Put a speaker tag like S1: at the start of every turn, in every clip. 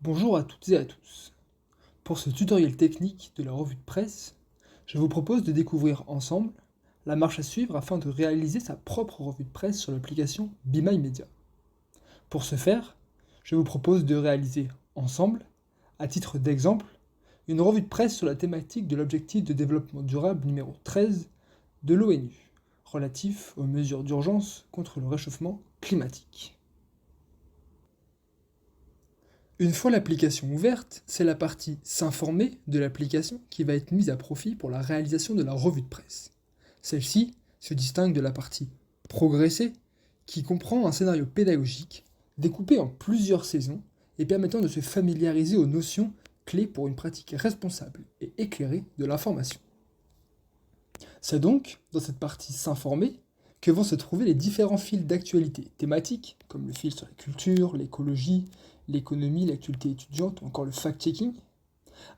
S1: Bonjour à toutes et à tous. Pour ce tutoriel technique de la revue de presse, je vous propose de découvrir ensemble la marche à suivre afin de réaliser sa propre revue de presse sur l'application Be My Media. Pour ce faire, je vous propose de réaliser ensemble, à titre d'exemple, une revue de presse sur la thématique de l'objectif de développement durable numéro 13 de l'ONU, relatif aux mesures d'urgence contre le réchauffement climatique. Une fois l'application ouverte, c'est la partie S'informer de l'application qui va être mise à profit pour la réalisation de la revue de presse. Celle-ci se distingue de la partie Progresser, qui comprend un scénario pédagogique découpé en plusieurs saisons et permettant de se familiariser aux notions clés pour une pratique responsable et éclairée de l'information. C'est donc, dans cette partie S'informer, que vont se trouver les différents fils d'actualité thématiques, comme le fil sur la culture, l'écologie, l'économie, l'actualité étudiante ou encore le fact-checking,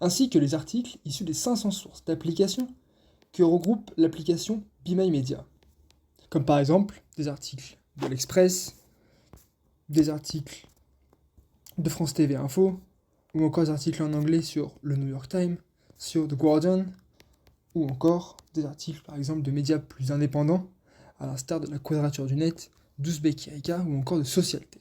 S1: ainsi que les articles issus des 500 sources d'applications que regroupe l'application Be My Media, comme par exemple des articles de l'Express, des articles de France TV Info, ou encore des articles en anglais sur le New York Times, sur The Guardian, ou encore des articles par exemple de médias plus indépendants, à l'instar de la Quadrature du Net, d'Ouzbek Erika ou encore de Socialter.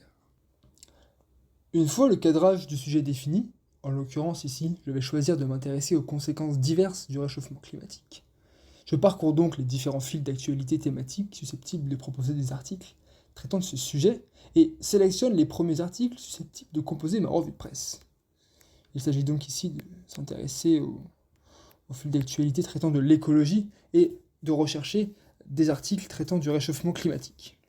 S1: Une fois le cadrage du sujet défini, en l'occurrence ici, je vais choisir de m'intéresser aux conséquences diverses du réchauffement climatique. Je parcours donc les différents fils d'actualité thématiques susceptibles de proposer des articles traitant de ce sujet et sélectionne les premiers articles susceptibles de composer ma revue de presse. Il s'agit donc ici de s'intéresser au fil d'actualité traitant de l'écologie et de rechercher des articles traitant du réchauffement climatique.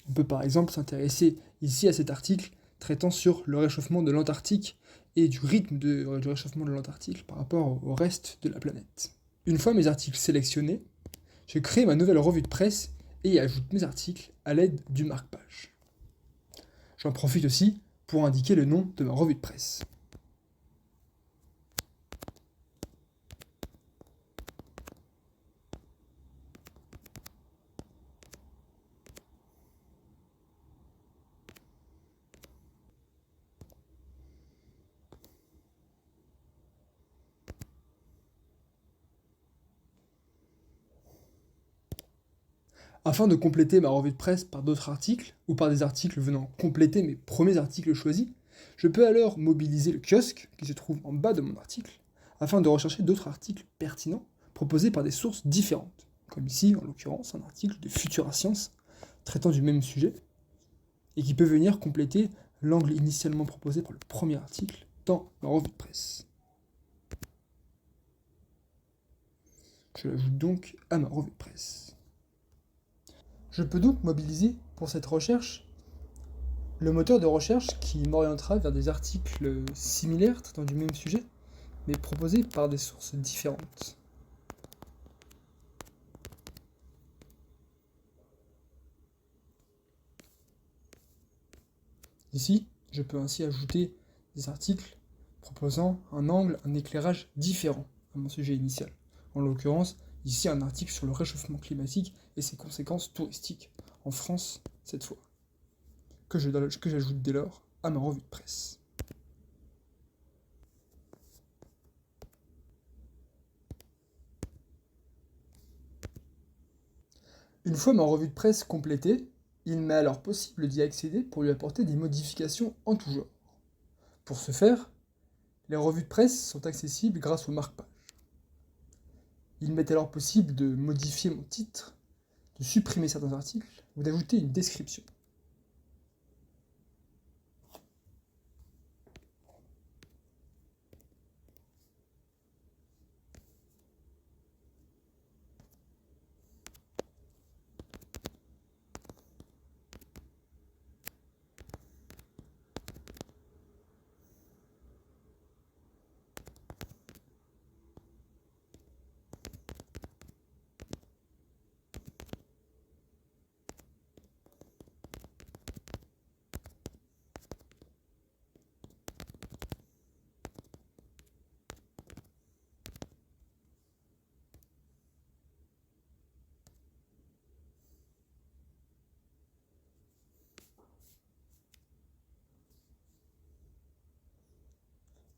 S1: On peut par exemple s'intéresser ici à cet article traitant sur le réchauffement de l'Antarctique et du rythme du réchauffement de l'Antarctique par rapport au reste de la planète. Une fois mes articles sélectionnés, je crée ma nouvelle revue de presse et y ajoute mes articles à l'aide du marque-page. J'en profite aussi pour indiquer le nom de ma revue de presse. Afin de compléter ma revue de presse par d'autres articles, ou par des articles venant compléter mes premiers articles choisis, je peux alors mobiliser le kiosque qui se trouve en bas de mon article, afin de rechercher d'autres articles pertinents proposés par des sources différentes, comme ici en l'occurrence un article de Futura Science traitant du même sujet, et qui peut venir compléter l'angle initialement proposé par le premier article dans ma revue de presse. Je l'ajoute donc à ma revue de presse. Je peux donc mobiliser pour cette recherche le moteur de recherche qui m'orientera vers des articles similaires traitant du même sujet, mais proposés par des sources différentes. Ici, je peux ainsi ajouter des articles proposant un angle, un éclairage différent à mon sujet initial. En l'occurrence, ici un article sur le réchauffement climatique et ses conséquences touristiques, en France cette fois, que j'ajoute dès lors à ma revue de presse. Une fois ma revue de presse complétée, il m'est alors possible d'y accéder pour lui apporter des modifications en tout genre. Pour ce faire, les revues de presse sont accessibles grâce au marque-page. Il m'est alors possible de modifier mon titre, de supprimer certains articles ou d'ajouter une description.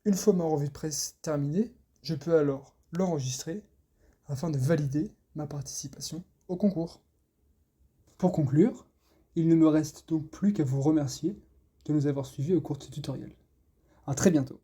S1: Une fois ma revue de presse terminée, je peux alors l'enregistrer afin de valider ma participation au concours. Pour conclure, il ne me reste donc plus qu'à vous remercier de nous avoir suivis au cours de ce tutoriel. À très bientôt.